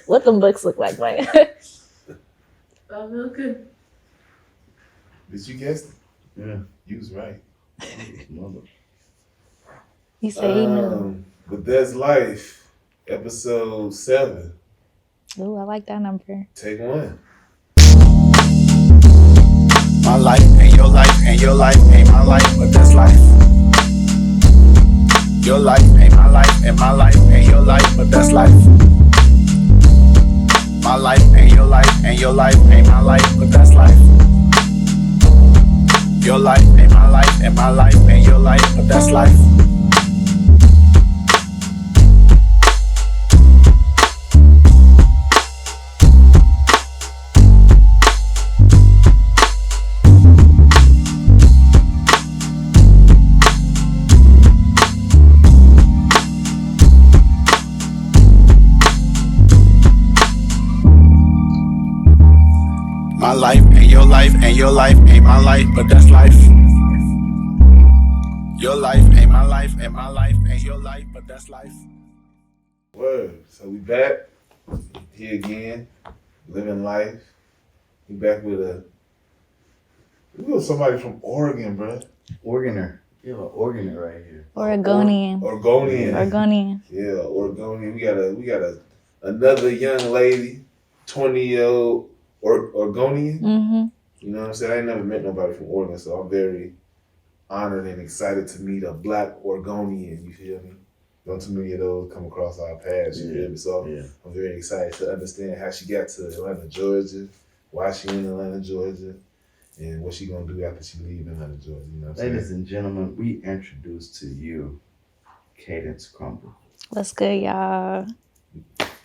What them books look like, man? Real good. Did you guess it? Yeah. You was right. Mother. He said he knew. But That's Life, episode 7. Ooh, I like that number. Take 1. My life ain't your life, and your life ain't my life, but that's life. Your life ain't my life, and my life ain't your life, but that's life. My life ain't your life, and your life ain't my life, but that's life. Your life ain't my life, and my life ain't your life, but that's life. My life ain't your life, and your life ain't my life, but that's life. Your life ain't my life, and my life ain't your life, but that's life. Word. So we back here again, living life. We back with somebody from Oregon, bro. Oregoner. You have an Oregoner right here. Oregonian. Oregonian. Yeah, Oregonian. We got another young lady, 20-year-old Oregonian. Mm-hmm. You know what I'm saying? I ain't never met nobody from Oregon, so I'm very honored and excited to meet a black Oregonian. You feel me? Don't too many of those come across our paths. You feel me? So I'm very excited to understand how she got to Atlanta, Georgia, why she in Atlanta, Georgia, and what she gonna do after she leave Atlanta, Georgia. You know what I'm saying? Ladies and gentlemen, we introduce to you Cadence Crumble. What's good, y'all?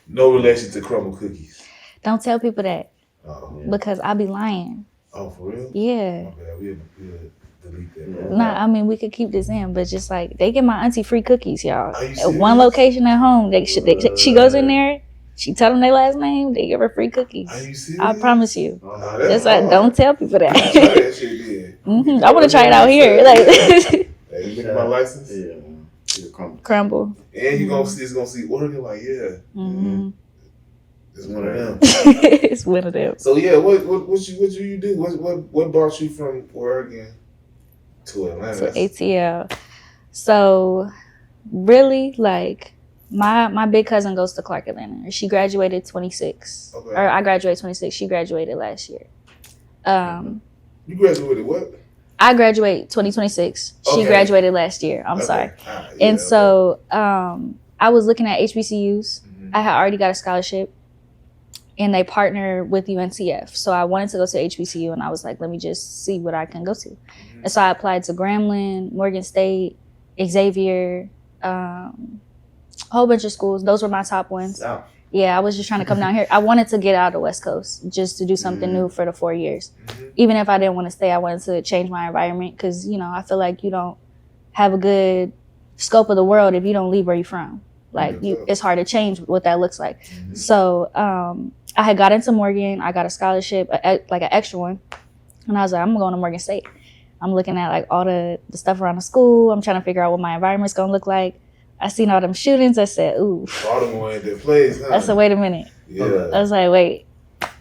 No relation to crumble cookies. Don't tell people that Oh, because I be lying. oh, for real? Yeah. Okay, we'll delete that. Yeah. Nah, I mean we could keep this in, but just like they give my auntie free cookies, y'all. Are you At serious? one location at home, she goes in there, she tell them their last name, they give her free cookies. Are you serious? I promise you. Oh, That's like, don't tell people that. Try that shit then. I want to try it out here. Like Hey, you look at my license? Yeah. Crumble. Crumble. And it's gonna see Oregon like, yeah. Mm-hmm. It's one of them. It's one of them. So yeah, what you do? What brought you from Oregon to Atlanta? To ATL. So really, like my big cousin goes to Clark Atlanta. She graduated 26. Okay. Or I graduated 26. She graduated last year. You graduated what? I graduated 2026. She Okay. graduated last year. I'm sorry. So I was looking at HBCUs. Mm-hmm. I had already got a scholarship. And they partner with UNCF. So I wanted to go to HBCU and I was like, let me just see what I can go to. Mm-hmm. And so I applied to Grambling, Morgan State, Xavier, a whole bunch of schools. Those were my top ones. South. Yeah, I was just trying to come down here. I wanted to get out of the West Coast just to do something new for the 4 years. Mm-hmm. Even if I didn't want to stay, I wanted to change my environment because, you know, I feel like you don't have a good scope of the world if you don't leave where you're from. Like, it's hard to change what that looks like. Mm-hmm. So I had got into Morgan. I got a scholarship, like an extra one. And I was like, I'm going to Morgan State. I'm looking at like all the stuff around the school. I'm trying to figure out what my environment's going to look like. I seen all them shootings. I said, ooh. Baltimore in their place, huh? I said, wait a minute. Yeah. I was like, wait.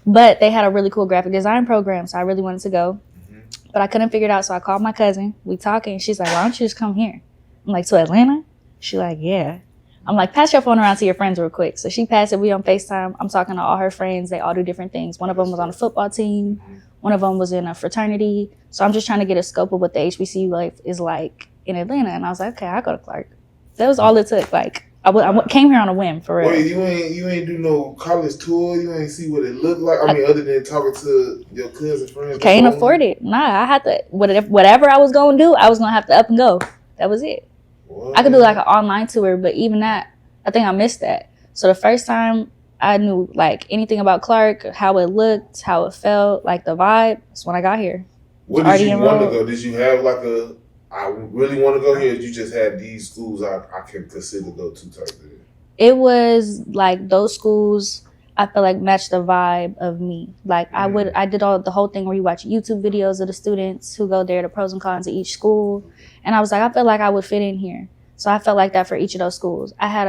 But they had a really cool graphic design program, so I really wanted to go. Mm-hmm. But I couldn't figure it out, so I called my cousin. We talking. She's like, why don't you just come here? I'm like, to Atlanta? She's like, yeah. I'm like, pass your phone around to your friends real quick. So she passed it. We on FaceTime. I'm talking to all her friends. They all do different things. One of them was on a football team. One of them was in a fraternity. So I'm just trying to get a scope of what the HBCU life is like in Atlanta. And I was like, okay, I'll go to Clark. That was all it took. Like, I came here on a whim, for real. Wait, you ain't do no college tour? You ain't see what it looked like? I mean, other than talking to your cousin friends? Can't afford it. Nah, I had to, whatever I was going to do, I was going to have to up and go. That was it. What? I could do like an online tour, but even that, I think I missed that. So the first time I knew like anything about Clark, how it looked, how it felt, like the vibe, that's when I got here. What did you want to go? Did you have like I really want to go here, or you just had these schools I can consider go to type of thing? It was like those schools I feel like matched the vibe of me. Like I did the whole thing where you watch YouTube videos of the students who go there, the pros and cons of each school. And I was like, I felt like I would fit in here. So I felt like that for each of those schools. I had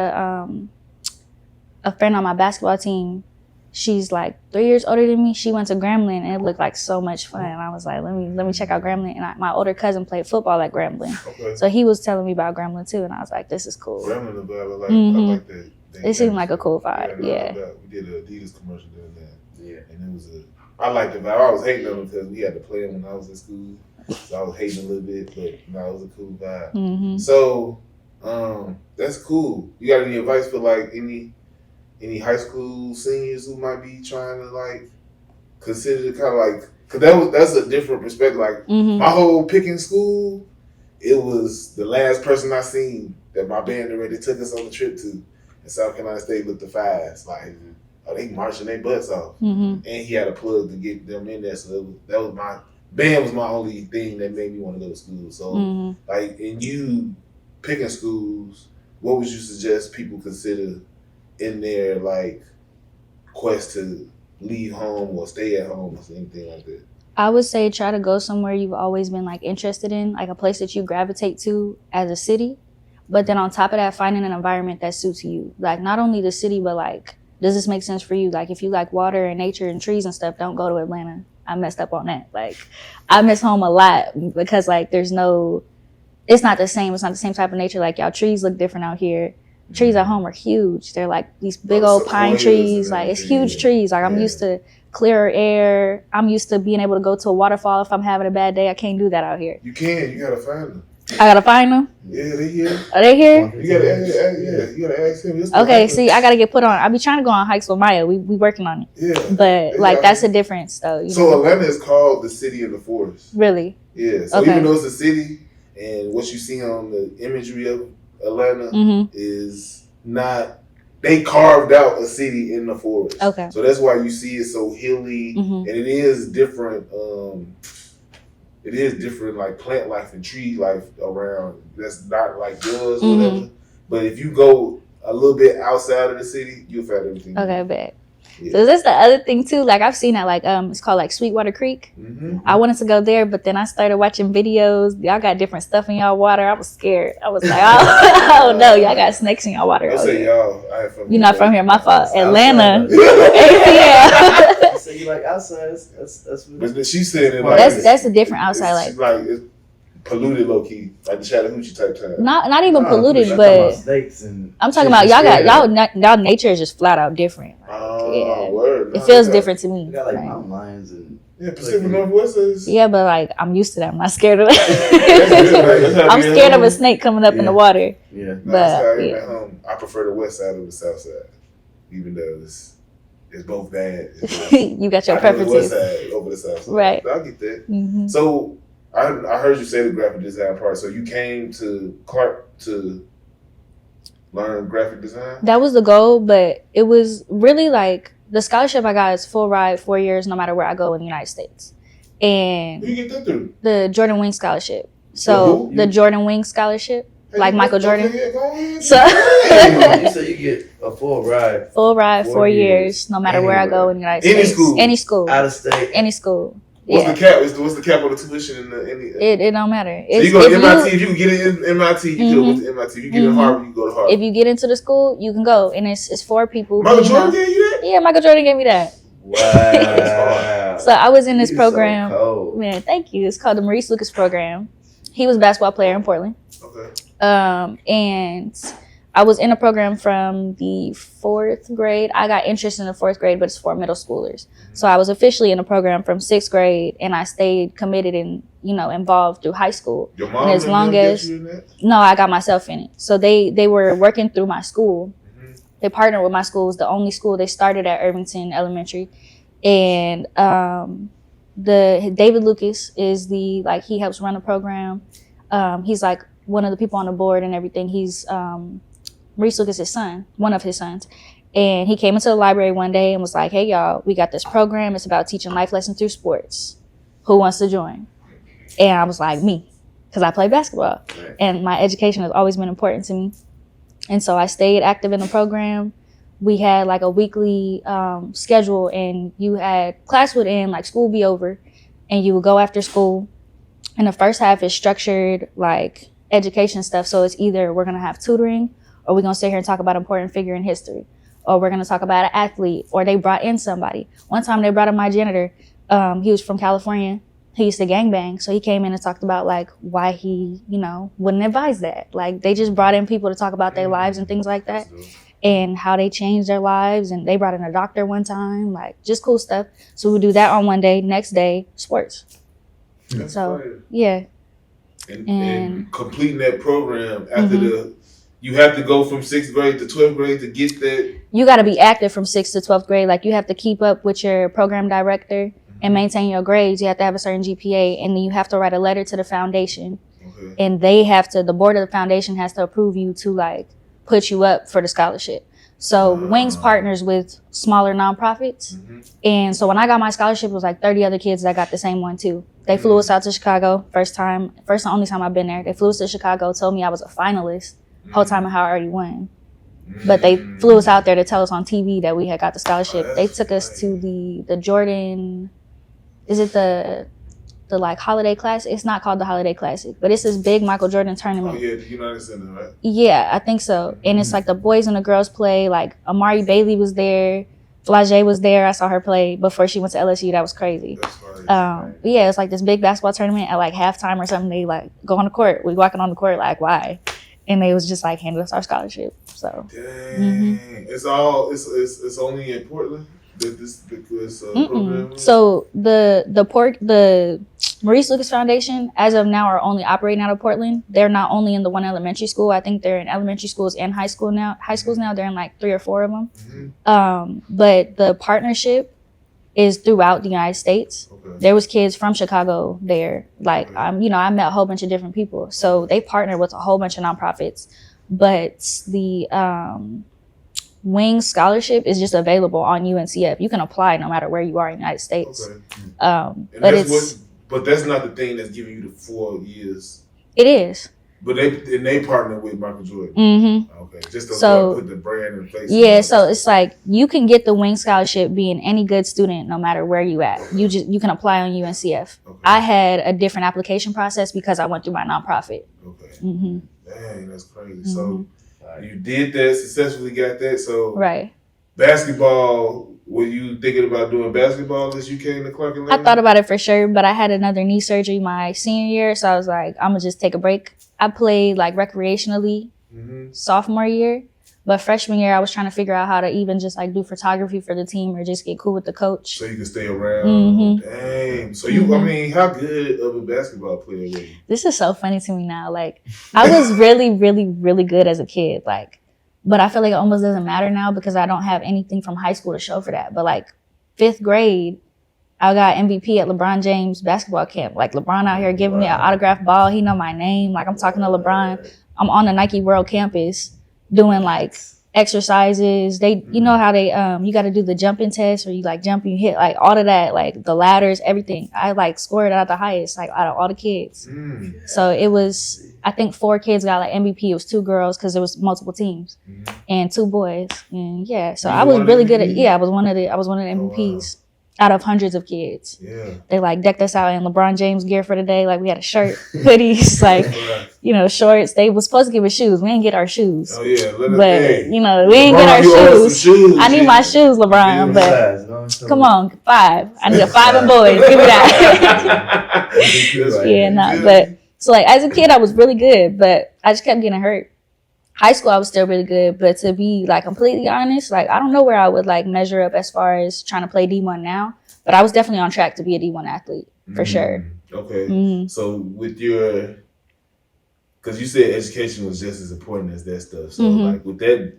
a friend on my basketball team, she's like 3 years older than me. She went to Grambling and it looked like so much fun. And I was like, let me check out Grambling. And my older cousin played football at Grambling. Okay. So he was telling me about Grambling too. And I was like, this is cool. Grambling the vibe. I like that. It seemed like a cool vibe. Yeah. We did an Adidas commercial doing that. Yeah. And it was I liked the vibe. I was hating on them because we had to play them when I was in school. So I was hating a little bit, but no, it was a cool vibe. Mm-hmm. So, that's cool. You got any advice for like any high school seniors who might be trying to like consider kind of like, cause that's a different perspective. Like my whole picking school, it was the last person I seen that my band already took us on the trip to in South Carolina State with the Fives. Like, they marching their butts off, and he had a plug to get them in there. So that was my band was my only thing that made me want to go to school. So like in you picking schools, what would you suggest people consider in their like quest to leave home or stay at home or anything like that? I would say try to go somewhere you've always been like interested in, like a place that you gravitate to as a city. But then on top of that, finding an environment that suits you. Like not only the city, but like, does this make sense for you? Like if you like water and nature and trees and stuff, don't go to Atlanta. I messed up on that. Like I miss home a lot because like it's not the same. It's not the same type of nature. Like y'all trees look different out here. Trees at home are huge. They're like these big old pine trees. Like it's huge trees. Like I'm used to clearer air. I'm used to being able to go to a waterfall if I'm having a bad day. I can't do that out here. You can. You gotta find them. I gotta find them. Yeah, they here. Are they here? You gotta ask him. Okay, see, I gotta get put on. I be trying to go on hikes with Maya. We working on it. Yeah. But like that's a difference though. So Atlanta is called the city of the forest. Really? Yeah. So even though it's a city, and what you see on the imagery of Atlanta is not. They carved out a city in the forest. Okay. So that's why you see it so hilly, and it is different. It is different, like plant life and tree life around. That's not like yours, or whatever. But if you go a little bit outside of the city, you'll find everything. Okay, bet. Yeah. So that's the other thing too. Like I've seen that, like it's called like Sweetwater Creek. I wanted to go there, but then I started watching videos. Y'all got different stuff in y'all water. I was scared. I was like, oh no, y'all got snakes in y'all water. I say y'all. I ain't from You're not from here. My fault. Atlanta. Yeah. So you like outside? That's. But she said it like that's a different outside. Like it's polluted low key, like the Chattahoochee type time. Not even polluted, I'm but I'm talking about y'all nature is just flat out different. Like, word. It feels different to me. You got like mountain lions and Pacific Northwest is. Yeah, but like I'm used to that. I'm not scared of that. I'm scared of a snake coming up in the water. Yeah, but I prefer the west side over the south side, even though it's both bad. You got your preferences. The west side over the south side. Right. I'll get that. So I heard you say the graphic design part. So you came to Clark to learn graphic design? That was the goal, but it was really like the scholarship I got is full ride 4 years, no matter where I go in the United States. And who you get that through? The Jordan Wing scholarship. So the Jordan Wing scholarship, like Michael Jordan. So you said you get a full ride. Full ride 4 years, no matter where I go in the United States. Any school. Out of state. Any school. What's the cap? What's the cap on the tuition in the? It don't matter. So you go to MIT. If you get in MIT, you go to MIT. If you get in Harvard, you go to Harvard. If you get into the school, you can go, and it's for people. Michael Jordan gave you that? Yeah, Michael Jordan gave me that. Wow. So I was in this program. So cold. Man, thank you. It's called the Maurice Lucas program. He was a basketball player in Portland. Okay. And I was in a program from the 4th grade. I got interested in the 4th grade, but it's for middle schoolers. So I was officially in a program from 6th grade, and I stayed committed and, involved through high school. Your mom and as long as you in that? No, I got myself in it. So they were working through my school. They partnered with my school. It was the only school. They started at Irvington Elementary, and the David Lucas is he helps run the program. He's like one of the people on the board and everything. He's Maurice Lucas' son, one of his sons. And he came into the library one day and was like, hey, y'all, we got this program. It's about teaching life lessons through sports. Who wants to join? And I was like, me, because I play basketball. Right. And my education has always been important to me. And so I stayed active in the program. We had like a weekly schedule, and you had class would end, like school would be over, and you would go after school. And the first half is structured like education stuff. So it's either we're going to have tutoring, or we're going to sit here and talk about important figure in history. or we're going to talk about an athlete, or they brought in somebody. One time they brought in my janitor. He was from California. He used to gangbang. So he came in and talked about like why he, wouldn't advise that. Like they just brought in people to talk about their lives and things like that and how they changed their lives. And they brought in a doctor one time, like just cool stuff. So we would do that on one day, next day, sports. That's So, fire. yeah. And completing that program after you have to go from 6th grade to 12th grade to get that. You got to be active from 6th to 12th grade. Like you have to keep up with your program director and maintain your grades. You have to have a certain GPA, and then you have to write a letter to the foundation. Okay. And the board of the foundation has to approve you to like put you up for the scholarship. So Wings partners with smaller nonprofits. And so when I got my scholarship, it was like 30 other kids that got the same one too. They flew us out to Chicago, first and only time I've been there. They flew us to Chicago, told me I was a finalist. Whole time I already won. But they flew us out there to tell us on TV that we had got the scholarship. They took us to the Jordan, is it the like Holiday Classic? It's not called the Holiday Classic, but it's this big Michael Jordan tournament. Oh yeah, the United Center, right? Yeah, I think so. And it's like the boys and the girls play. Like Amari Bailey was there. Flage was there. I saw her play before she went to LSU. That was crazy. That's funny. But yeah, it's like this big basketball tournament at like halftime or something. They like go on the court. We walking on the court like, why? And they was just like handing us our scholarship. So Dang. It's only in Portland that this program is? So the Maurice Lucas Foundation, as of now, are only operating out of Portland. They're not only in the one elementary school. I think they're in elementary schools and high schools now. They're in like 3 or 4 of them. But the partnership is throughout the United States. Okay. There was kids from Chicago there. Like, I met a whole bunch of different people. So they partner with a whole bunch of nonprofits. But the Wings scholarship is just available on UNCF. You can apply no matter where you are in the United States. Okay. But that's not the thing that's giving you the 4 years. It is. But they partner with Michael Jordan. Okay, just to put the brand in place. Yeah, so it's like you can get the Wing scholarship being any good student no matter where you at. You can apply on UNCF. Okay. I had a different application process because I went through my nonprofit. Okay. Dang, that's crazy. So you did that, successfully got that. So Right. Basketball. Were you thinking about doing basketball as you came to Clark and Leonard? I thought about it for sure, but I had another knee surgery my senior year, so I was like, I'm gonna just take a break. I played like recreationally sophomore year, but freshman year I was trying to figure out how to even just like do photography for the team or just get cool with the coach. So you can stay around. Dang. So you, I mean, how good of a basketball player were you? This is so funny to me now. Like, I was really, really, really good as a kid. Like, but I feel like it almost doesn't matter now because I don't have anything from high school to show for that. But like 5th grade, I got MVP at LeBron James basketball camp. Like LeBron out here giving me an autographed ball. He know my name. Like I'm talking to LeBron. I'm on the Nike World Campus doing like exercises. They, you know how they, you got to do the jumping test where you like jump and you hit like all of that, like the ladders, everything. I like scored out the highest, like out of all the kids. So it was, I think 4 kids got like MVP. It was 2 girls because there was multiple teams and 2 boys. And yeah, so I was really good at, I was one of the MVPs. Out of hundreds of kids. Yeah. They like decked us out in LeBron James gear for the day. Like we had a shirt, hoodies, like, shorts. They was supposed to give us shoes. We didn't get our shoes. Oh yeah. We didn't get our shoes. I need my shoes, LeBron, but come on, 5. I need a 5 and boys. Give me that. But so like as a kid, I was really good, but I just kept getting hurt. High school, I was still really good, but to be like completely honest, like I don't know where I would like measure up as far as trying to play D1 now, but I was definitely on track to be a D1 athlete for sure. Okay. So with your, because you said education was just as important as that stuff. So like with that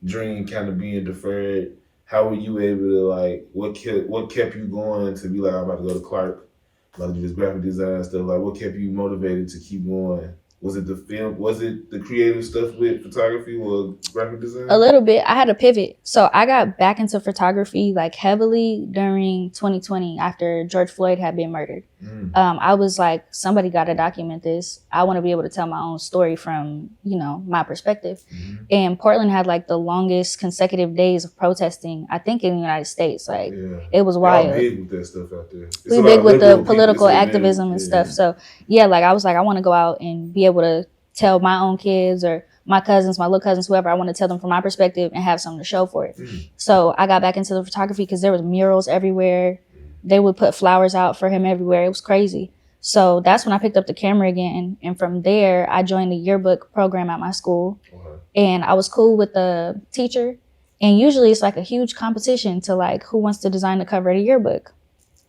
dream kind of being deferred, how were you able to like, what kept you going to be like, I'm about to go to Clark, I'm about to do this graphic design stuff, like what kept you motivated to keep going? Was it the film? Was it the creative stuff with photography or graphic design? A little bit. I had to pivot. So I got back into photography like heavily during 2020 after George Floyd had been murdered. I was like, somebody got to document this. I want to be able to tell my own story from, my perspective. And Portland had like the longest consecutive days of protesting, I think, in the United States. Like it was wild. Y'all big with that stuff out there. We big with the political activism and stuff. So yeah, like I was like, I want to go out and be able to tell my own kids or my cousins, my little cousins, whoever, I want to tell them from my perspective and have something to show for it. So I got back into the photography because there was murals everywhere. They would put flowers out for him everywhere. It was crazy. So that's when I picked up the camera again. And from there, I joined the yearbook program at my school. And I was cool with the teacher. And usually it's like a huge competition to like, who wants to design the cover of the yearbook?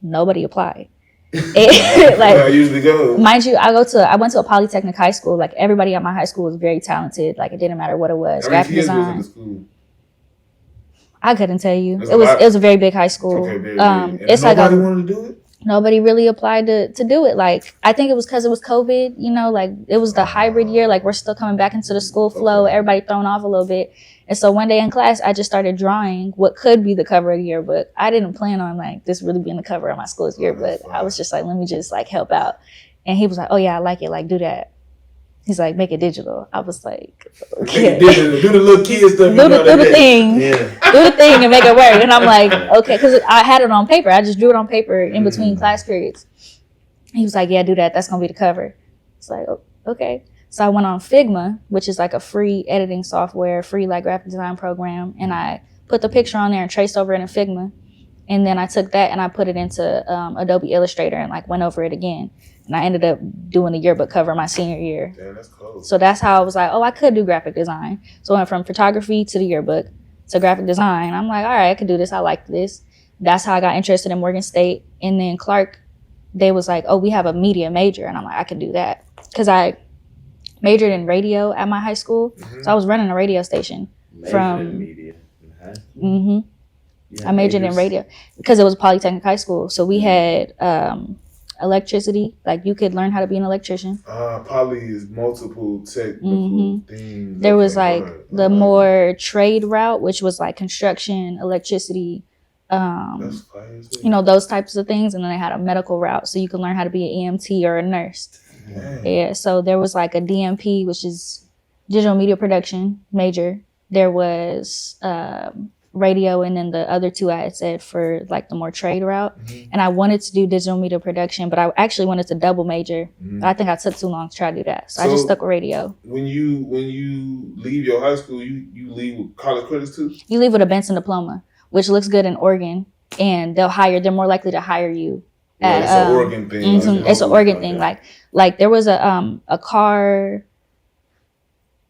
Nobody applied. Like, I usually go. Mind you, I went to a polytechnic high school. Like everybody at my high school was very talented. Like it didn't matter what it was. Graphic design. I couldn't tell you. It was a very big high school. Okay, very big. It's like nobody wanted to do it? Nobody really applied to do it. Like, I think it was because it was COVID, you know, like it was the hybrid year. Like we're still coming back into the school flow. Everybody thrown off a little bit. And so one day in class, I just started drawing what could be the cover of the yearbook. I didn't plan on like this really being the cover of my school's yearbook. I was just like, let me just like help out. And he was like, oh yeah, I like it. Like do that. He's like, make it digital. I was like, okay. Do the little kid stuff. Do the thing. Yeah. Do the thing and make it work. And I'm like, okay, because I had it on paper. I just drew it on paper in between class periods. He was like, yeah, do that. That's going to be the cover. It's like, oh, okay. So I went on Figma, which is like a free editing software, free like graphic design program. And I put the picture on there and traced over it in Figma. And then I took that and I put it into Adobe Illustrator and like went over it again. And I ended up doing the yearbook cover my senior year. Damn, that's cool. So that's how I was like, oh, I could do graphic design. So I went from photography to the yearbook to graphic design. I'm like, all right, I could do this. I like this. That's how I got interested in Morgan State. And then Clark, they was like, oh, we have a media major. And I'm like, I can do that. Because I majored in radio at my high school. So I was running a radio station. In media in high school? I majored in radio because it was a polytechnic high school. So we had electricity, like you could learn how to be an electrician. Poly is multiple technical things. There was like the more trade route, which was like construction, electricity, you know, those types of things. And then they had a medical route, so you could learn how to be an EMT or a nurse. Yeah, so there was like a DMP, which is digital media production major. There was radio, and then the other two I had said for like the more trade route. And I wanted to do digital media production, but I actually wanted to double major. I think I took too long to try to do that, so I just stuck with radio. When you leave your high school, you leave with college credits too? You leave with a Benson diploma, which looks good in Oregon, and they're more likely to hire you. It's an Oregon thing. It's an Oregon thing. Like there was a car,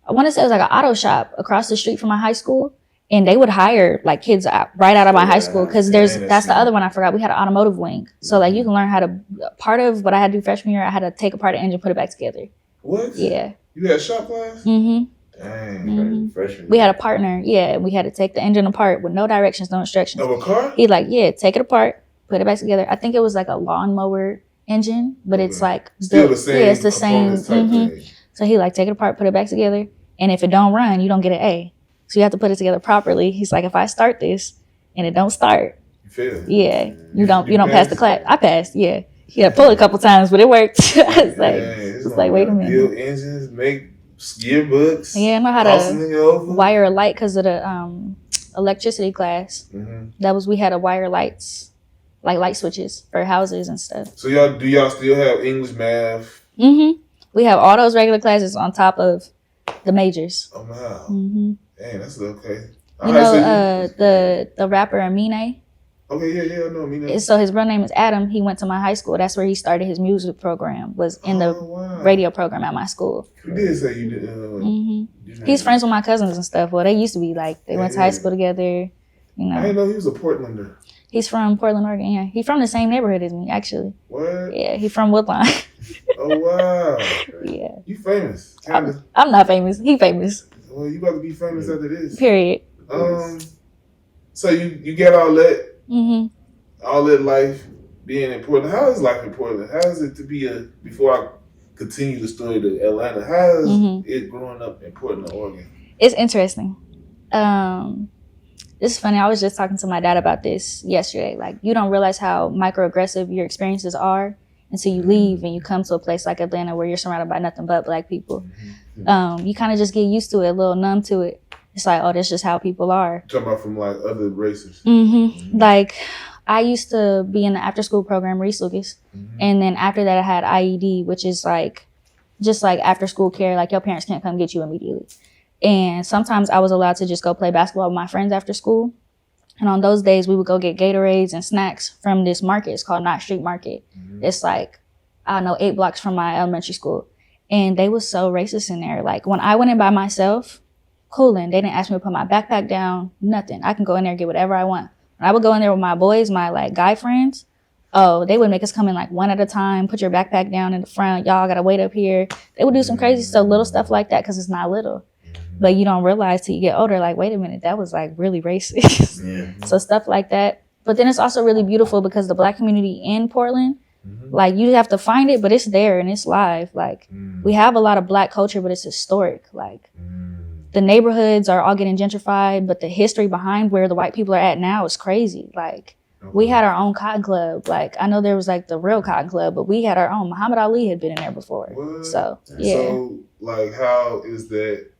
I want to say it was like an auto shop across the street from my high school. And they would hire like kids right out of my high school because that's the other one I forgot. We had an automotive wing. So like you can learn how to, part of what I had to do freshman year, I had to take apart an engine, put it back together. What? Yeah. You had shop class? Dang. Freshman. We had a partner. Yeah. We had to take the engine apart with no directions, no instructions. Of a car? He like, yeah, take it apart, put it back together. I think it was like a lawnmower engine, but it's like still the same. Yeah, it's the same. So he like, take it apart, put it back together. And if it don't run, you don't get an A. So you have to put it together properly. He's like, if I start this and it don't start, you fail. Yeah, you don't pass the class. I passed. Yeah, pull it a couple times, but it worked. It's like wait a minute. Build engines, make gearbooks. Yeah, I know how to wire a light because of the electricity class. We had to wire lights, like light switches for houses and stuff. So do y'all still have English, math? We have all those regular classes on top of the majors. Oh wow. Dang, that's okay. You know the rapper Amine? Okay, yeah, I know Amine. So his real name is Adam. He went to my high school. That's where he started his music program, was in the radio program at my school. You did say you did. He's friends with my cousins and stuff. Well, they used to be like, they went to high school together, you know. I didn't know he was a Portlander. He's from Portland, Oregon, yeah. He's from the same neighborhood as me, actually. What? Yeah, he's from Woodlawn. Oh, wow. Yeah. You famous. Kinda. I'm not famous. He famous. Well, you about to be famous after this. Period. So you get all that, all that life being in Portland. How is life in Portland? How is it to be before I continue the story to Atlanta, how is it growing up in Portland, Oregon? It's interesting. It's funny. I was just talking to my dad about this yesterday. Like, you don't realize how microaggressive your experiences are until you leave and you come to a place like Atlanta where you're surrounded by nothing but Black people. You kind of just get used to it, a little numb to it. It's like, oh, that's just how people are. You're talking about from like other races. Like, I used to be in the after school program, Reese Lucas. And then after that, I had IED, which is like, just like after school care, like your parents can't come get you immediately. And sometimes I was allowed to just go play basketball with my friends after school. And on those days, we would go get Gatorades and snacks from this market. It's called Knott Street Market. It's like, I don't know, 8 blocks from my elementary school. And they was so racist in there. Like, when I went in by myself, cooling, they didn't ask me to put my backpack down, nothing. I can go in there and get whatever I want. When I would go in there with my boys, my like guy friends, oh, they would make us come in like one at a time, put your backpack down in the front. Y'all got to wait up here. They would do some crazy stuff, little stuff like that, because it's not little. But you don't realize till you get older, like, wait a minute, that was like really racist. So stuff like that. But then it's also really beautiful because the Black community in Portland, like, you have to find it, but it's there and it's live. Like, we have a lot of Black culture, but it's historic. Like, the neighborhoods are all getting gentrified, but the history behind where the white people are at now is crazy. Like, we had our own cotton club. Like, I know there was like the real cotton club, but we had our own. Muhammad Ali had been in there before. What? So, yeah. So, like, how is that?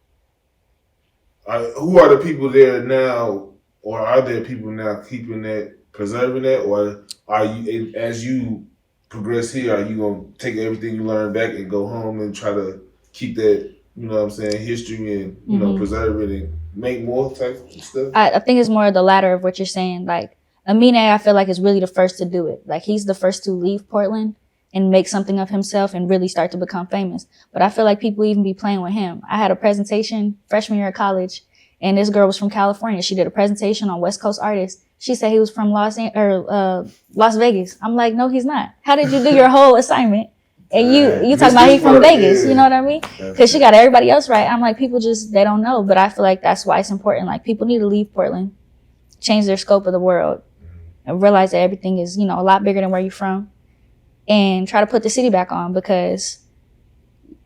Who are the people there now, or are there people now keeping that, preserving that, or are you, as you progress here, are you gonna take everything you learn back and go home and try to keep that, you know what I'm saying, history and, you know, preserve it and make more type of stuff? I think it's more of the latter of what you're saying. Like, Amine, I feel like is really the first to do it. Like, he's the first to leave Portland and make something of himself and really start to become famous. But I feel like people even be playing with him. I had a presentation freshman year of college, and this girl was from California. She did a presentation on West Coast artists. She said he was from Las Vegas. I'm like, no, he's not. How did you do your whole assignment? And you talking about he from Vegas, you know what I mean? Because she got everybody else right. I'm like, people just, they don't know. But I feel like that's why it's important. Like, people need to leave Portland, change their scope of the world, and realize that everything is, you know, a lot bigger than where you're from, and try to put the city back on, because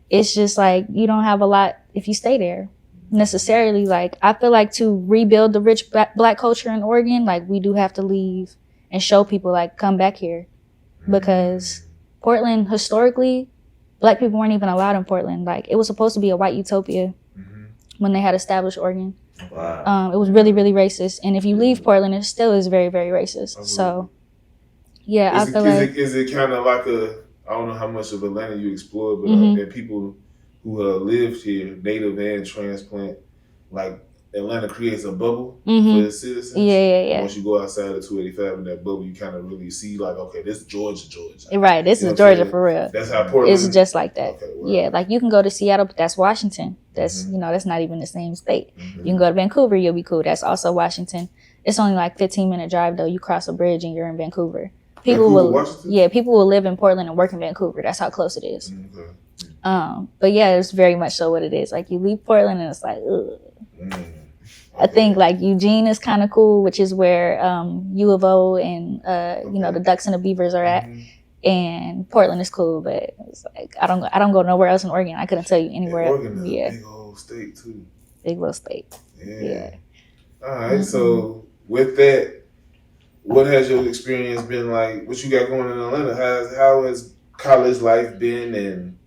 it's just like, you don't have a lot if you stay there necessarily. Like, I feel like to rebuild the rich Black culture in Oregon, like, we do have to leave and show people, like, come back here, because Portland, historically, Black people weren't even allowed in Portland. Like, it was supposed to be a white utopia when they had established Oregon. Wow. It was really, really racist. And if you leave Portland, it still is very, very racist. So, yeah, Is it kind of like I don't know how much of Atlanta you explored, but that people who lived here, native and transplant, like, Atlanta creates a bubble for the citizens. Yeah. Once you go outside of 285 in that bubble, you kind of really see, like, okay, this is Georgia. Right, this is Georgia for real. That's how Portland is. It's just like that. Okay, well. Yeah, like, you can go to Seattle, but that's Washington. That's, you know, that's not even the same state. You can go to Vancouver, you'll be cool. That's also Washington. It's only like 15-minute drive, though. You cross a bridge and you're in Vancouver. People will live in Portland and work in Vancouver. That's how close it is. But yeah, it's very much so what it is. Like, you leave Portland and it's like, ugh. I think like Eugene is kind of cool, which is where U of O and you know, the Ducks and the Beavers are at, and Portland is cool, but it's like I don't go nowhere else in Oregon. I couldn't tell you anywhere. Oregon is a big old state too. Big little state. Yeah. All right. So with that, what has your experience been like? What you got going in Atlanta? How has college life been, and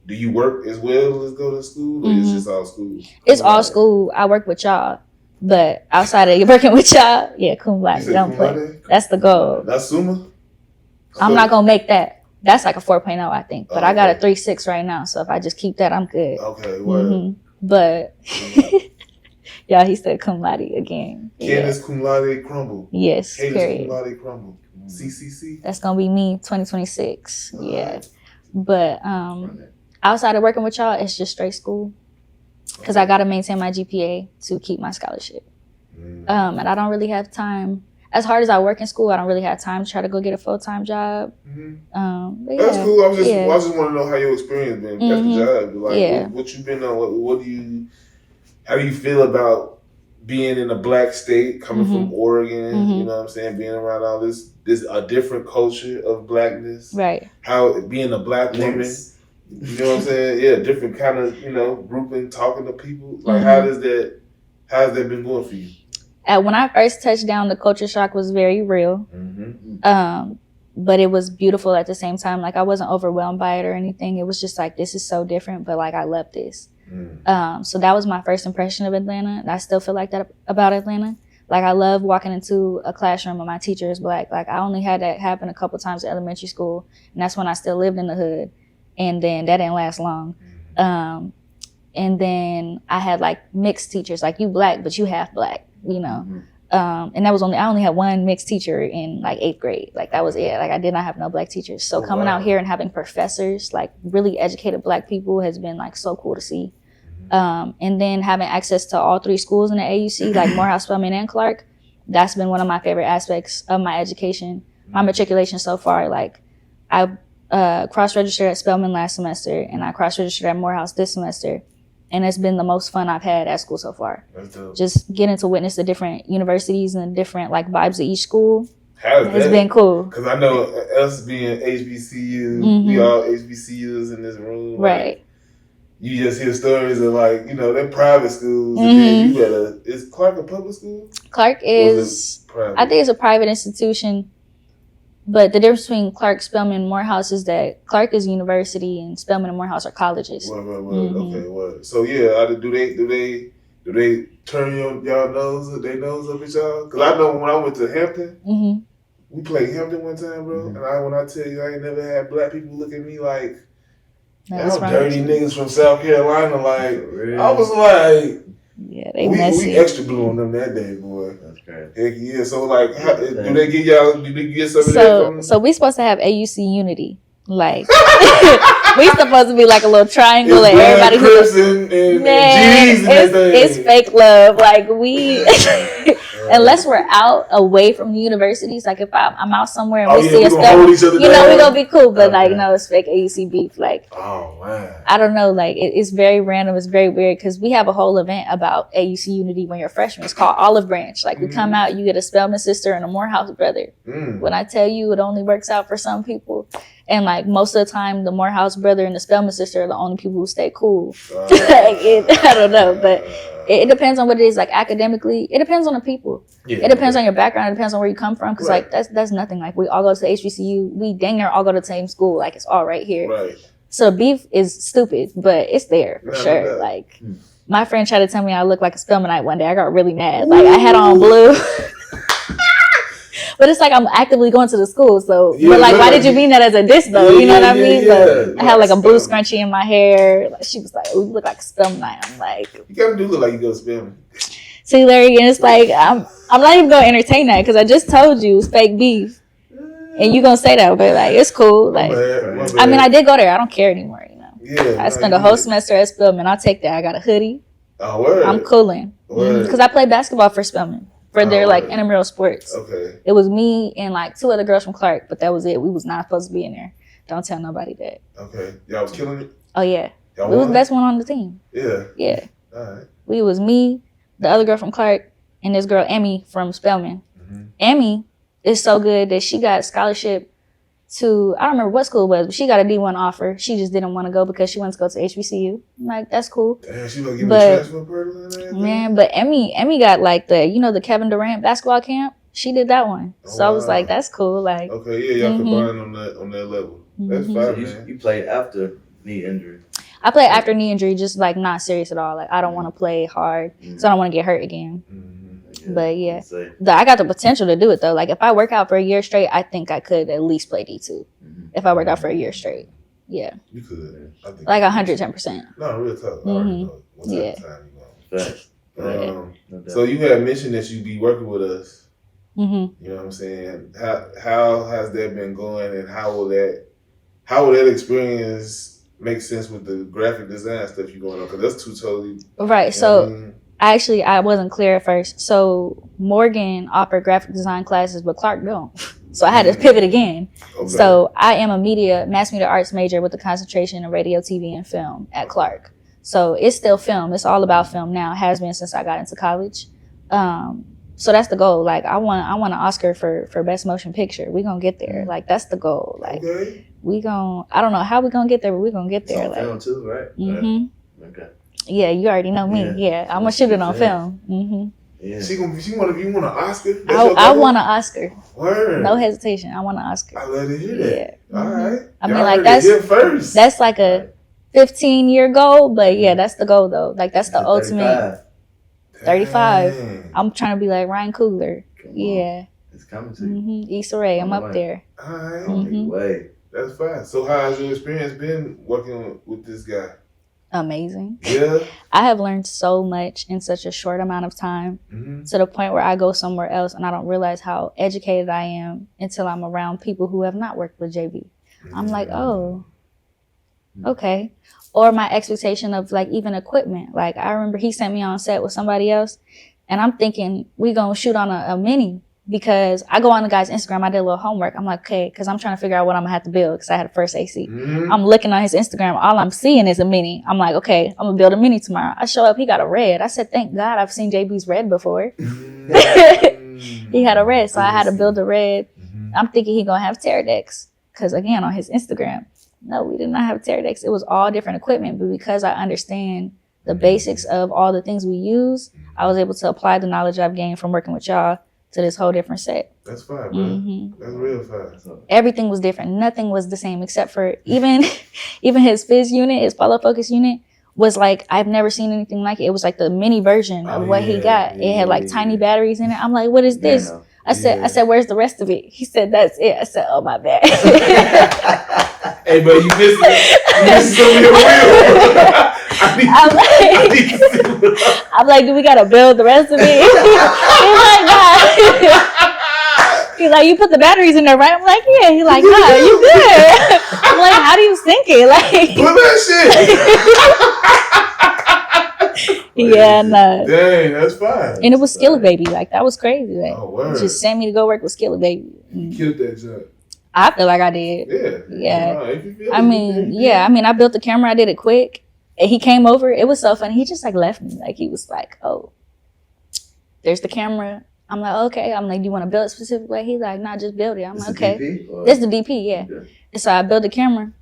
do you work as well as go to school, or is just all school? It's all school. I work with y'all. But outside of working with y'all, yeah, cum laude. Don't play. That's the goal. That's Summa? I'm not going to make that. That's like a 4.0, I think. But I got a 3.6 right now. So if I just keep that, I'm good. Okay, well. But, yeah, he said cum laude again. Cadence cum laude crumble. Yes, Cadence period. cum laude crumble. CCC? That's going to be me 2026. Yeah. But outside of working with y'all, it's just straight school. Because I got to maintain my GPA to keep my scholarship. And I don't really have time. As hard as I work in school, I don't really have time to try to go get a full-time job. But that's cool. I just want to know how your experience been at the job. Like, what you been on? How do you feel about being in a Black state, coming from Oregon, you know what I'm saying, being around all this a different culture of Blackness. Right. How being a Black woman. You know what I'm saying? Yeah, different kind of, you know, grouping, talking to people. Like, how's that been going for you? When I first touched down, the culture shock was very real. But it was beautiful at the same time. Like, I wasn't overwhelmed by it or anything. It was just like, this is so different, but like, I love this. So that was my first impression of Atlanta. And I still feel like that about Atlanta. Like, I love walking into a classroom and my teacher is Black. Like, I only had that happen a couple times at elementary school. And that's when I still lived in the hood. And then that didn't last long. And then I had like mixed teachers, like you black, but you half black, you know. And that was I only had one mixed teacher in like 8th grade. Like that was it. Like I did not have no black teachers. So coming out here and having professors, like really educated black people has been like so cool to see. And then having access to all 3 schools in the AUC, like Morehouse, Spelman, and Clark, that's been one of my favorite aspects of my education. My matriculation so far, like I cross-registered at Spelman last semester and I cross-registered at Morehouse this semester. And it's been the most fun I've had at school so far. That's dope. Just getting to witness the different universities and different like vibes of each school. How's It's that? been cool. Because I know us being HBCU, we all HBCUs in this room. Right. Like, you just hear stories of like, you know, they're private schools. And then you is Clark a public school? Clark is, private? I think it's a private institution. But the difference between Clark, Spelman, and Morehouse is that Clark is a university and Spelman and Morehouse are colleges. Okay, what? So yeah, do they turn y'all nose up at y'all? Because I know when I went to Hampton, we played Hampton one time, bro. And when I tell you, I ain't never had black people look at me like, That's y'all right. dirty niggas from South Carolina. Like I was like, yeah, they messy. We extra blue on them that day, boy. That's great. Heck yeah. So like, do they get y'all? Do they get some of that from? So we supposed to have AUC unity. Like we supposed to be like a little triangle and everybody Crips and G's and it's fake love. Like we unless we're out away from the universities, like if I'm out somewhere and we see a stuff, you know, we're gonna be cool. But like no, it's fake AUC beef. Like I don't know, like it's very random, it's very weird because we have a whole event about AUC unity when you're a freshman. It's called Olive Branch. Like we come out, you get a Spelman sister and a Morehouse brother. When I tell you it only works out for some people. And like most of the time, the Morehouse brother and the Spelman sister are the only people who stay cool. I don't know, but it depends on what it is. Like academically, it depends on the people. It depends on your background. It depends on where you come from. Because like that's nothing. Like we all go to the HBCU. We dang near all go to the same school. Like it's all right here. Right. So beef is stupid, but it's there for sure. Like my friend tried to tell me I look like a Spelmanite one day. I got really mad. Like I had on blue. But it's like I'm actively going to the school, so but like, why did you mean that as a diss though? You know what I mean? But I had like a blue scrunchie in my hair. Like, she was like, "Oh, you look like Spelmanite." I'm like, "You gotta do look like you go to Spelman." See, Larry, and it's like I'm not even gonna entertain that because I just told you it's fake beef, and you gonna say that, but like it's cool. Like I mean, I did go there. I don't care anymore. You know. Yeah. I spent a whole semester at Spelman. I'll take that. I got a hoodie. Oh, word. I'm cooling because I played basketball for Spelman. For their like intramural sports. Okay. It was me and like 2 other girls from Clark, but that was it. We was not supposed to be in there. Don't tell nobody that. Okay. Y'all was killing it? Oh yeah. Y'all we was the best one on the team. Yeah. Yeah. All right. We was me, the other girl from Clark, and this girl Emmy from Spelman. Emmy is so good that she got a scholarship to, I don't remember what school it was, but she got a D1 offer. She just didn't want to go because she wanted to go to HBCU. I'm like, that's cool. Damn, she was getting a transfer program. Man, but Emmy got like the Kevin Durant basketball camp. She did that one. So I was like, that's cool. Like, okay, yeah, y'all combined on that level. That's fine, So man. you played after knee injury. I played after knee injury, just like not serious at all. Like I don't want to play hard, so I don't want to get hurt again. But yeah, I got the potential to do it though. Like if I work out for a year straight, I think I could at least play D2. If I work out for a year straight, yeah, you could. I think like 110%. No, real talk. I already know. Yeah. So you had mentioned that you'd be working with us. Mm-hmm. You know what I'm saying? How has that been going, and how will that experience make sense with the graphic design stuff you're going on? Because that's two totally right. So I wasn't clear at first. So Morgan offered graphic design classes, but Clark don't. So I had to pivot again. Okay. So I am a mass media arts major with a concentration in radio, TV, and film at Clark. So it's still film. It's all about film now. It has been since I got into college. So that's the goal. Like I want an Oscar for best motion picture. We gonna get there. Like that's the goal. Like I don't know how we gonna get there, but we gonna get there. It's on film too, right? Mm-hmm. Okay. Yeah, you already know me. Yeah, I'm gonna shoot it on film. Mm-hmm. Yeah. You want an Oscar? I want an Oscar. Word. No hesitation. I want an Oscar. I love to hear that. Yeah. All right. I mean, like that's like a 15-year goal, but yeah, that's the goal though. Like that's the ultimate. 35. I'm trying to be like Ryan Coogler. Yeah. It's coming to you. Issa Rae, I'm up there. All right. That's fine. So how has your experience been working with this guy? amazing. Yeah. I have learned so much in such a short amount of time to the point where I go somewhere else and I don't realize how educated I am until I'm around people who have not worked with JB. I'm like, oh, okay. Or my expectation of like even equipment. Like I remember he sent me on set with somebody else and I'm thinking we gonna shoot on a mini because I go on the guy's Instagram. I did a little homework. I'm like, okay, because I'm trying to figure out what I'm gonna have to build because I had a first AC. I'm looking on his Instagram. All I'm seeing is a mini. I'm like, okay, I'm gonna build a mini tomorrow. I show up. He got a red. I said, thank God I've seen JB's red before. He had a red, so I had to build a red. I'm thinking he gonna have Teradeks because again on his Instagram. No, we did not have Teradeks. It was all different equipment, but because I understand the basics of all the things we use, I was able to apply the knowledge I've gained from working with y'all to this whole different set. That's fine, bro. That's real fine. Everything was different. Nothing was the same except for even his fizz unit, his follow focus unit was like, I've never seen anything like it. It was like the mini version of what he got. It had like tiny batteries in it. I'm like, what is this? No. I said, where's the rest of it? He said, that's it. I said, oh, my bad. Hey, bro, you missing it. You missing some of your real. I'm like, do we gotta build the rest of it? He's like, nah. He's like, you put the batteries in there, right? I'm like, yeah. He's like, nah, you good. I'm like, how do you sync it? Like, put that shit. Yeah, no. Dang, that's fine. And it was Skillet Baby. Like, that was crazy. Like, word. Just sent me to go work with Skillet Baby. You killed that job. I feel like I did. Yeah. I mean, I built the camera. I did it quick. And he came over. It was so funny. He just like left me. Like, he was like, oh, there's the camera. I'm like, okay. I'm like, do you want to build it specific way? He's like, nah, just build it. I'm like, okay. This is the DP, yeah. Okay. And so I built the camera.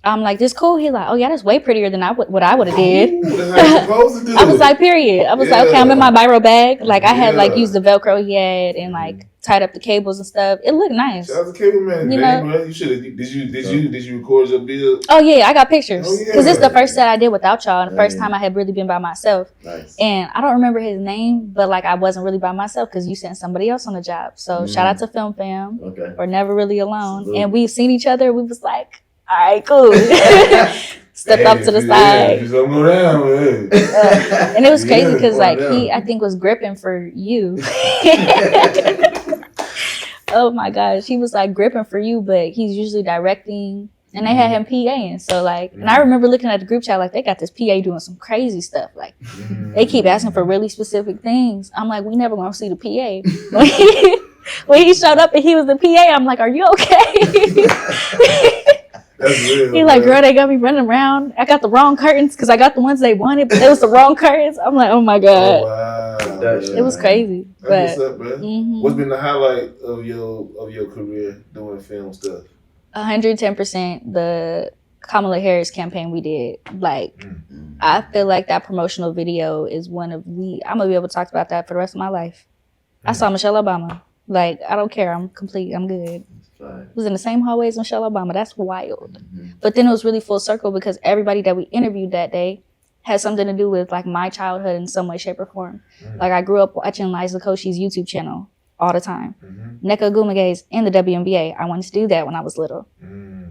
I'm like, this cool? He's like, oh yeah, that's way prettier than what I would have did. Ooh, that's how you're supposed to do I was like, period. I was like, okay, I'm in my Biro bag. Like I had like Yeah. used the Velcro he had and like tied up the cables and stuff. It looked nice. Shout out to Cable Man. You Dang, know? bro. You should have. Did you record your build? Oh yeah, I got pictures. Oh, yeah. Because this is the first set I did without y'all. And the first Yeah. time I had really been by myself. Nice. And I don't remember his name, but like I wasn't really by myself because you sent somebody else on the job. So shout out to Film Fam. Okay. We're never really alone. Salute. And we've seen each other. We was like, all right, cool. Stepped up to the side. Just don't go down, man. And it was crazy because Yeah, like down. he, I think, was gripping for you. Oh my gosh, he was like gripping for you, but he's usually directing. And they had him PAing. So like, and I remember looking at the group chat, like they got this PA doing some crazy stuff. Like they keep asking for really specific things. I'm like, we never gonna see the PA. When he showed up and he was the PA, I'm like, are you okay? That's real. He like, girl, they got me running around. I got the wrong curtains because I got the ones they wanted, but it was the wrong curtains. I'm like, oh my God. Oh, wow. It was crazy. That's But what's up, bro. What's been the highlight of your career doing film stuff? 110% the Kamala Harris campaign we did. Like, I feel like that promotional video is one of I'm gonna be able to talk about that for the rest of my life. I saw Michelle Obama. Like, I don't care. I'm complete. I'm good. Fine. Was in the same hallway as Michelle Obama. That's wild. But then it was really full circle because everybody that we interviewed that day had something to do with like my childhood in some way, shape, or form. Like I grew up watching Liza Koshy's YouTube channel all the time. Nneka Ogwumaga's in the WNBA. I wanted to do that when I was little.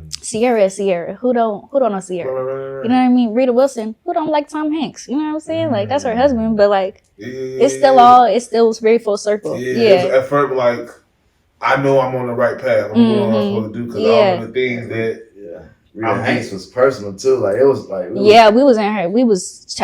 Sierra is Sierra. Who don't know Sierra? You know what I mean? Rita Wilson. Who don't like Tom Hanks? You know what I'm saying? Like that's her husband, but like it's still very full circle. Yeah. At first, like I know I'm on the right path. I'm doing what I'm supposed to do because all of the things that. Rita Hanks was personal too. Like it was like we was in her.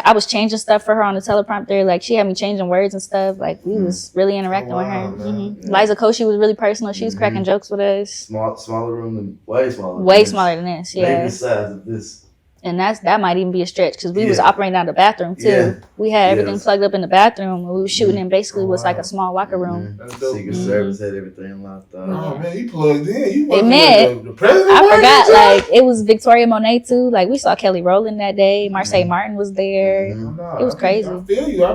I was changing stuff for her on the teleprompter. Like she had me changing words and stuff. Like we was really interacting with her. Liza Koshy was really personal. She was cracking jokes with us. Smaller room than way smaller. Way smaller than this. Yeah. Maybe the size of this. And that might even be a stretch because we was operating out of the bathroom too. Yeah. We had everything plugged up in the bathroom. We was shooting in basically was like a small locker room. Secret Service had everything locked up. Oh man, you plugged in. You Amen. The president. I forgot. Like it was Victoria Monet too. Like we saw Kelly Rowland that day. Marseille Martin was there. It was crazy. I feel you.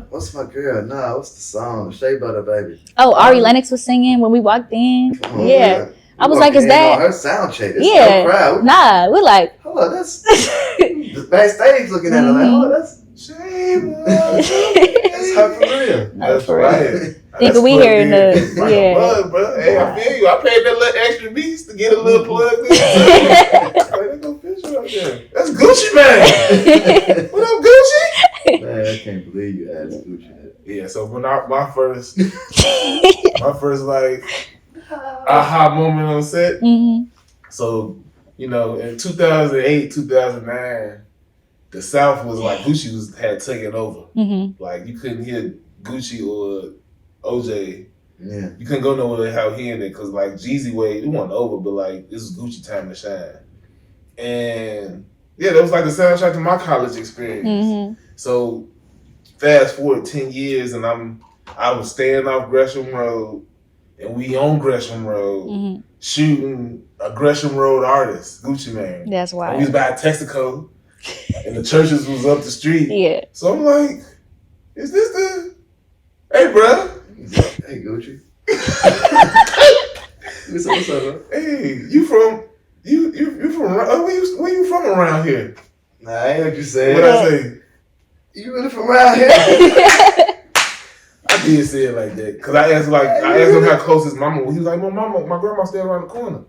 What's my girl? Nah, what's the song? Shea Butter Baby. Oh, Ari Lennox was singing when we walked in. Oh, yeah. I was like, is that her sound check? yeah. No crowd. Nah, we're like, oh, that's the backstage looking at her like, oh, that's shame. that's her for real. That's right. think we here in the Plug, bro. Hey, I feel you. I paid that little extra beats to get a little plug in. Like, they go fish right there. That's Gucci man. What up, Gucci? Man, I can't believe you asked Gucci that. Yeah, so when my first like aha moment on set. Mm-hmm. So, you know, in 2008, 2009, the South was like Gucci had taken over. Mm-hmm. Like you couldn't hear Gucci or OJ. Yeah. You couldn't go nowhere without hearing it because like Jeezy Wave, it wasn't over, but like this is Gucci time to shine. And yeah, that was like the soundtrack to my college experience. Mm-hmm. So fast forward 10 years and I was staying off Gresham Road and we on Gresham Road Mm-hmm. shooting a Gresham Road artist, Gucci Man. That's And we why. was by Texaco and the churches was up the street. Yeah. So I'm like, is this the, hey bruh. Hey, Gucci. What's up, bro? Hey, you from where you from around here? Nah, I ain't what you said. What I say? You really from around here? I did say it like that because I asked him how close his mama was. He was like, my grandma stayed around the corner.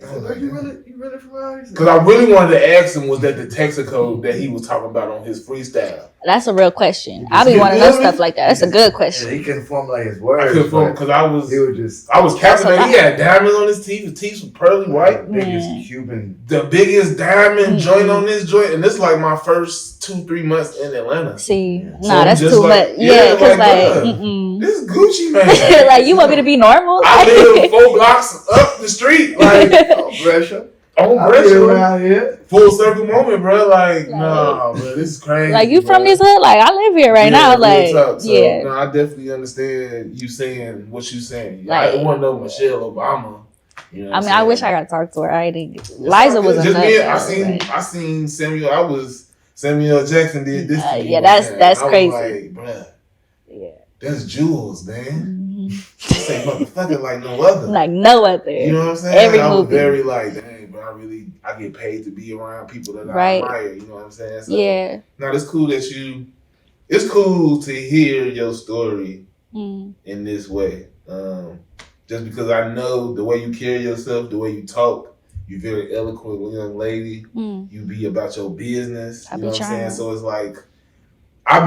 I was like, you really from around here? because I really wanted to ask him, was that the Texaco that he was talking about on his freestyle? That's a real question. I be wanting to know stuff like that. That's a good question. Yeah, he couldn't formulate his I words. couldn't phone because I was just captivated. He had diamonds on his teeth. His teeth was pearly white. biggest Man. Cuban. The biggest diamond Mm-mm. joint on this joint, and this like my first 2-3 months in Atlanta. See, Yeah. nah, So that's just too like- much. yeah, Yeah, because like, like, bruh. mm-mm. This Gucci man. Like, you want me to be normal? I live 4 blocks up the street, like Oh, Gresham. on I live Gresham. around here. Full circle moment, bro. Like, nah, bro, this is crazy. Like, you bro. from this hood? Like, I live here right now. real Like, talk. So, yeah. no, I definitely understand you saying what you saying. Like- I want to know Michelle Obama. You know what I I'm mean, I saying? wish I got to talk to her. I didn't. It's Liza all was good. a Just me. nut. I seen Samuel. Samuel Jackson did this. to me Yeah, one that's- time. that's I was crazy. Like, bruh, Yeah. that's jewels, man. Mhm. This ain't motherfucking like no other. Like, no other. You know what I'm saying? Every I was movie. very like, dang, bro, I get paid to be around people that Right. I admire. You know what I'm saying? So, Yeah. now it's cool it's cool to hear your story Mm. in this way. Just because I know the way you carry yourself, the way you talk, you're very eloquent young lady. Mm. You be about your business. I You be know what I'm saying? trying. So it's like, I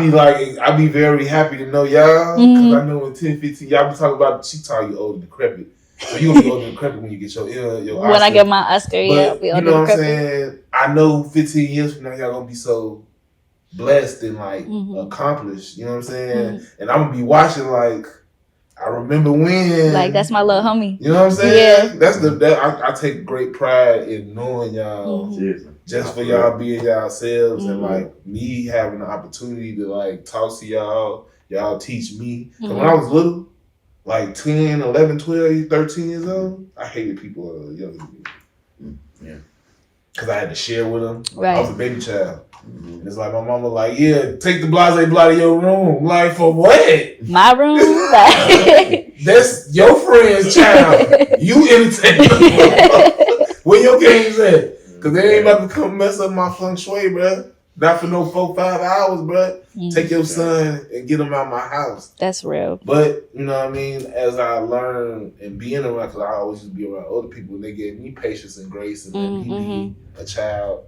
be very happy to know y'all because Mhm. I know in 10, 15, y'all be talking about, she tell you old and decrepit. So you gonna be old and decrepit when you get your When I Oscar. get my Oscar, yeah, I'll But be you on know the what I'm decrepit. saying? I know 15 years from now, y'all gonna be so blessed and like Mhm. accomplished. You know what I'm saying? And I'm gonna be watching like, I remember when. Like, that's my little homie. You know what I'm saying? Yeah. That's I take great pride in knowing y'all. Mhm. Seriously. Just for y'all being yourselves and Mhm. like me having the opportunity to like talk to y'all teach me. 'Cause Mhm. when I was little, like 10, 11, 12, 13 years old, I hated people younger than me. Yeah. Because I had to share with them. I Right. was a baby child. And it's like my mama like, yeah, take the blase blot of your room. Like, for what? My room? Like, That's your friend's child. You entertain them. Where your games at? Because they ain't about to come mess up my feng shui, bruh. Not for no 4-5 hours, bruh. Take your son and get him out my house. That's real. But, you know what I mean? As I learned and being around, because I always used to be around older people, and they gave me patience and grace and let me be a child.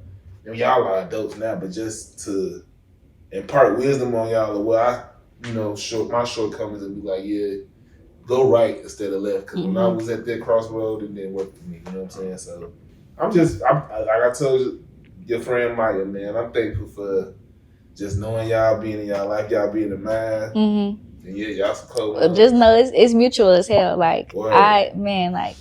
And y'all are adults now, but just to impart wisdom on y'all, where I, my shortcomings and be like, yeah, go right instead of left. Because when I was at that crossroad, it didn't work for me. You know what I'm saying? So like I told you, your friend Maya, man, I'm thankful for just knowing y'all, being in y'all life, y'all being in mine. Mm-hmm. And yeah, y'all some close. Just know it's mutual as hell. Like, Word. like,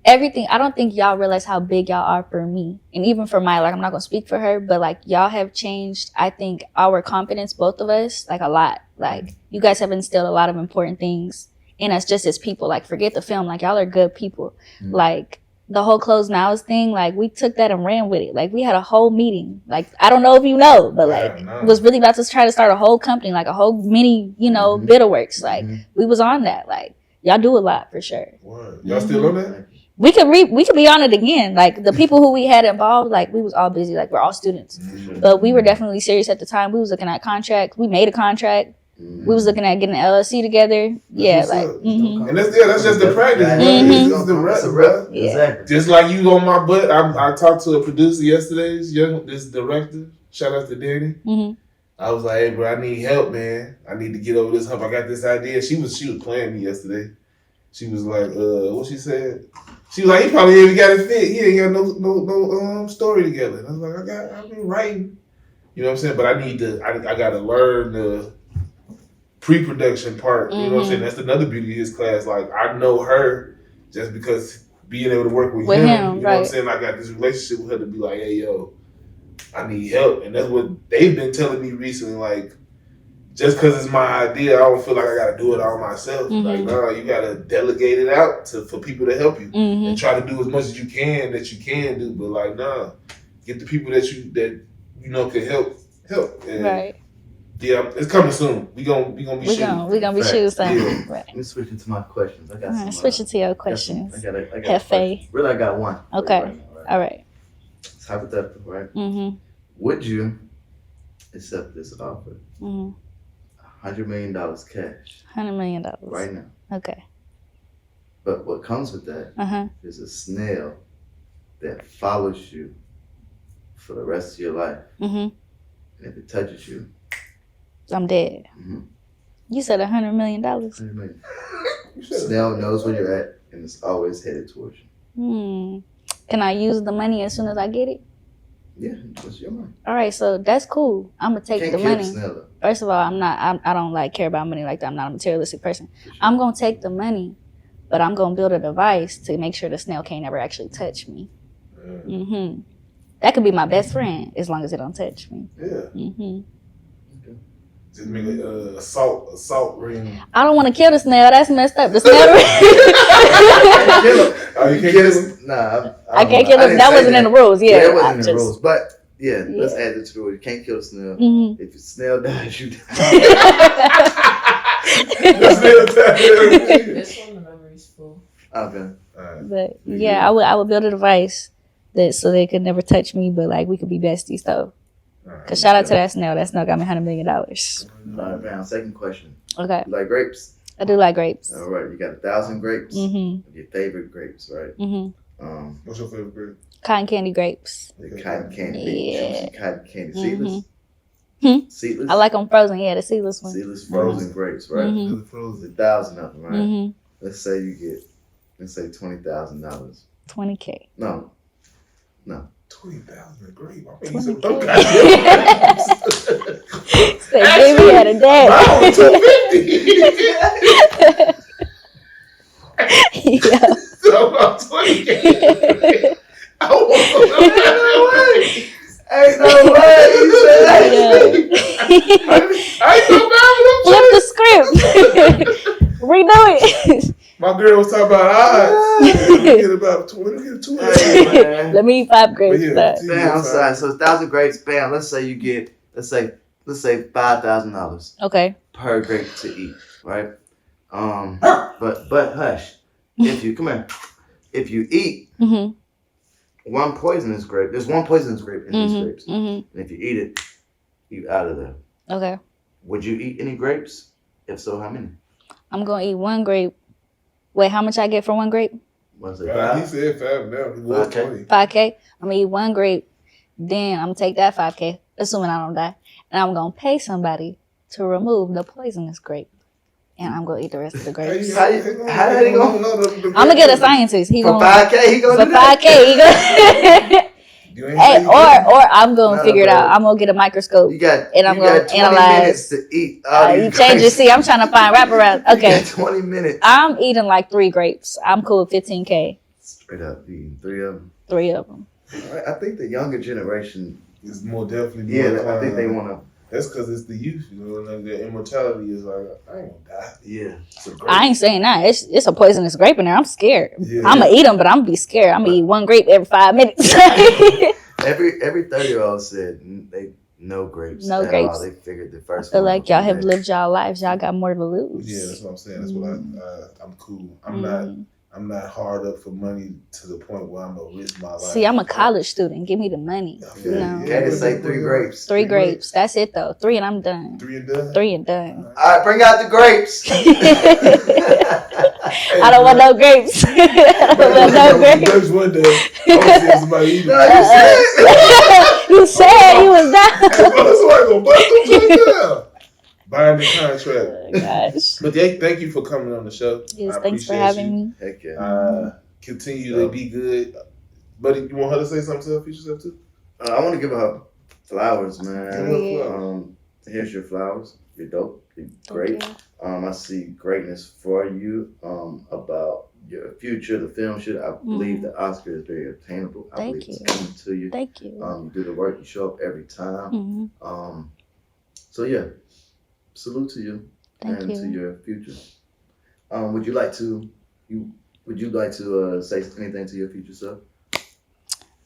everything, I don't think y'all realize how big y'all are for me. And even for Maya, like, I'm not going to speak for her, but, like, y'all have changed, I think, our confidence, both of us, like, a lot. Like, you guys have instilled a lot of important things in us just as people. Like, forget the film. Like, y'all are good people. Mm. Like, the whole closed nows thing, like, we took that and ran with it. Like, we had a whole meeting. Like, I don't know if you know, but, like, was really about to try to start a whole company, like a whole mini, bit of works. Like, we was on that. Like, y'all do a lot for sure. Word. Y'all still on that? We could be on it again. Like, the people who we had involved, like, we was all busy. Like, we're all students. But we were definitely serious at the time. We was looking at contracts. We made a contract. We was looking at getting an LLC together. Yeah, like. Mm-hmm. And that's just the practice. Mhm. This is the rest, bro. Yeah. Exactly. Just like you on my butt. I talked to a producer yesterday. This director. Shout out to Danny. Mm-hmm. I was like, hey, bro, I need help, man. I need to get over this hump. I got this idea. She was playing me yesterday. She was like, what she said? She was like, he probably ain't even got it fit. He ain't got no story together. And I was like, I've been writing. You know what I'm saying? But I gotta learn the pre-production part. You know what I'm saying? That's another beauty of his class. Like, I know her just because being able to work with him. You know what I'm saying? I got this relationship with her to be like, hey, yo, I need help. And that's what they've been telling me recently. Like, just because it's my idea, I don't feel like I got to do it all myself. Like, no, you got to delegate it out for people to help you. And try to do as much as you can do. But, like, nah, get the people that you know can help. And right. Yeah, it's coming soon. We gonna be shooting. We gonna be shooting something. Yeah. Right. Let me switch into my questions. I got some. Switch into your questions. I got Hefe. really, I got one. Okay. Right now, All right. It's hypothetical, right? Mm-hmm. Would you accept this offer? Mm-hmm. $100 million cash. $100 million. Right now. Okay. But what comes with that is a snail that follows you for the rest of your life. Mm-hmm. And if it touches you, I'm dead. Mm-hmm. You said $100 million. $100 million. Snail knows where you're at and it's always headed towards you. Can I use the money as soon as I get it? Yeah, that's your money. All right, so that's cool. I'm gonna take Can't the kill money. the snail, though. First of all, I don't like care about money like that. I'm not a materialistic person. I'm gonna take the money, but I'm gonna build a device to make sure the snail can't ever actually touch me. That could be my best friend as long as it don't touch me. Yeah. Just make a assault ring. I don't want to kill the snail. That's messed up. The snail. You can't kill him? Nah, I can't kill him. That wasn't in the rules. Yeah, that wasn't in the rules. But yeah, let's add it to the rule. You can't kill the snail. If the snail dies, you die. This one, the memory's full. Okay. But yeah, I would build a device that so they could never touch me, but like we could be besties though. Cause shout out to that snail. That snail got me $100 million. All right, man. Second question. Okay. You like grapes? I do like grapes. All right. You got 1,000 grapes. Your favorite grapes, right? What's your favorite grape? Cotton candy grapes. The cotton candy. Yeah. Juicy cotton candy. Seedless? Seedless? I like them frozen. Yeah, the seedless one. Seedless frozen grapes, right? Frozen. 1,000 of them, right? Let's say you get, $20,000. 20K. No. 20,000 a grape. I 20K. Okay. Say, baby had a dad. Wow, 250. Yeah. So about 20K. I want Ain't no way. I ain't no Flip the script. Redo it. My girl was talking about odds. Get about 20, get 200. Hey, Let me eat 5 grapes. Yeah, bam, I'm sorry. So 1,000 grapes, bam. Let's say you get, let's say $5,000 Okay. per grape to eat, right? But hush. If you eat one poisonous grape, there's one poisonous grape in these grapes, and if you eat it, you out of there. Okay. Would you eat any grapes? If so, how many? I'm gonna eat 1 grape. Wait, how much I get for 1 grape? Was it He 5? said 5 now. He was 20. 5K. I'm gonna eat 1 grape. Then I'm gonna take that 5K, assuming I don't die, and I'm gonna pay somebody to remove the poisonous grape, and I'm gonna eat the rest of the grapes. How you gonna? I'm gonna get a scientist. He For gonna 5K, he gonna for do that? 5K. He gonna. Hey, or I'm gonna No, figure it bro. out. I'm gonna get a microscope. You got, And I'm you gonna got 20 analyze. minutes to eat. All You these change your grapes. see. I'm trying to find wraparound. You Okay, got 20 minutes. I'm eating like 3 grapes. I'm cool with 15K. Straight up eating 3 of them. 3 of them. I think the younger generation, It's more definitely. I think they want to. That's because it's the youth, you know, like the immortality is like, I ain't gonna die. Yeah. It's a grape. I ain't saying that. It's a poisonous grape in there. I'm scared. Yeah. I'm gonna eat them, but I'm gonna be scared. I'm gonna eat 1 grape every 5 minutes. Every 30-year-old said they no grapes. No at grapes. all. They figured the I first feel one like would y'all be have next. lived y'all lives. Y'all got more to lose. Yeah, that's what I'm saying. That's what I'm cool. I'm not. I'm not hard up for money to the point where I'm gonna risk my life. See, I'm a college student. Give me the money. Okay. You know? Cadence say 3 grapes. 3 grapes. That's it though. 3 and I'm done. 3 and done. 3 and done. All right, bring out the grapes. I don't want no grapes. I don't want no grapes. Grapes one day. I was seeing somebody eating. No, you said You said he was down. Somebody gonna bust them shit down. Buying the contract. Oh, gosh. But thank you for coming on the show. Yes, I thanks for appreciate having you. me. Heck yeah. Continue to be good. Buddy, you want her to say something to her future self too? I want to give her flowers, man. Give her flowers. Here's your flowers. You're dope. You're great. Thank I see greatness for you. About your future, the film shoot. I believe the Oscar is very attainable. I Thank believe it's you. coming to you. Thank you. You do the work. You show up every time. So yeah, salute to you Thank and you. to your future. Would you like to say anything to your future self?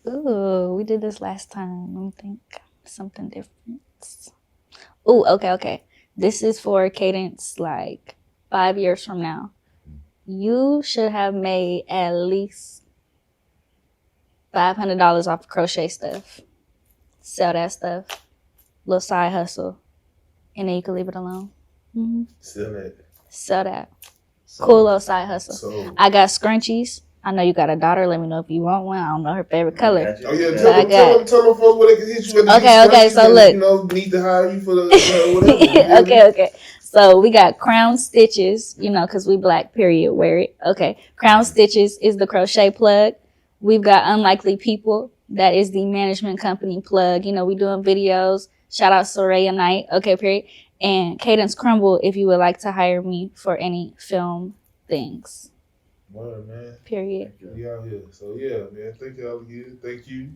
Ooh, we did this last time. Let me think. Something different. Ooh, okay. This is for Cadence, like 5 years from now. You should have made at least $500 off of crochet stuff. Sell that stuff. Little side hustle. And then you can leave it alone. Still that. Sell that. So, Cool little side hustle. So. I got scrunchies. I know you got a daughter. Let me know if you want one. I don't know her favorite color. Oh yeah, But I tell them folks where they can hit you. Okay, so look. You know, need to hire you for the whatever. Okay. So we got crown stitches, you know, because we Black, period, wear it. Okay. Crown stitches is the crochet plug. We've got Unlikely People. That is the management company plug. You know, we doing videos. Shout out Soraya Knight. Okay, period. And Cadence Crumble if you would like to hire me for any film things. Word, man. Period. We out here. So yeah, man. Thank y'all again. Thank you.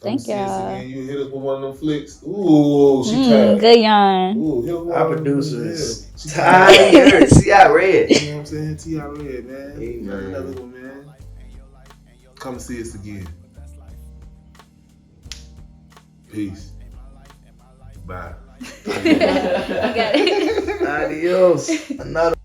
Thank See us y'all. again. You hit us with one of them flicks. Ooh, she tired. Good yarn. Ooh, hit us with our one of them, producers. yeah. She Tired. See, I read. You know what I'm saying? T.I. Red, man. Hey, man. Another one, man. Come see us again. Peace. Bye. You got it. Adios. Another.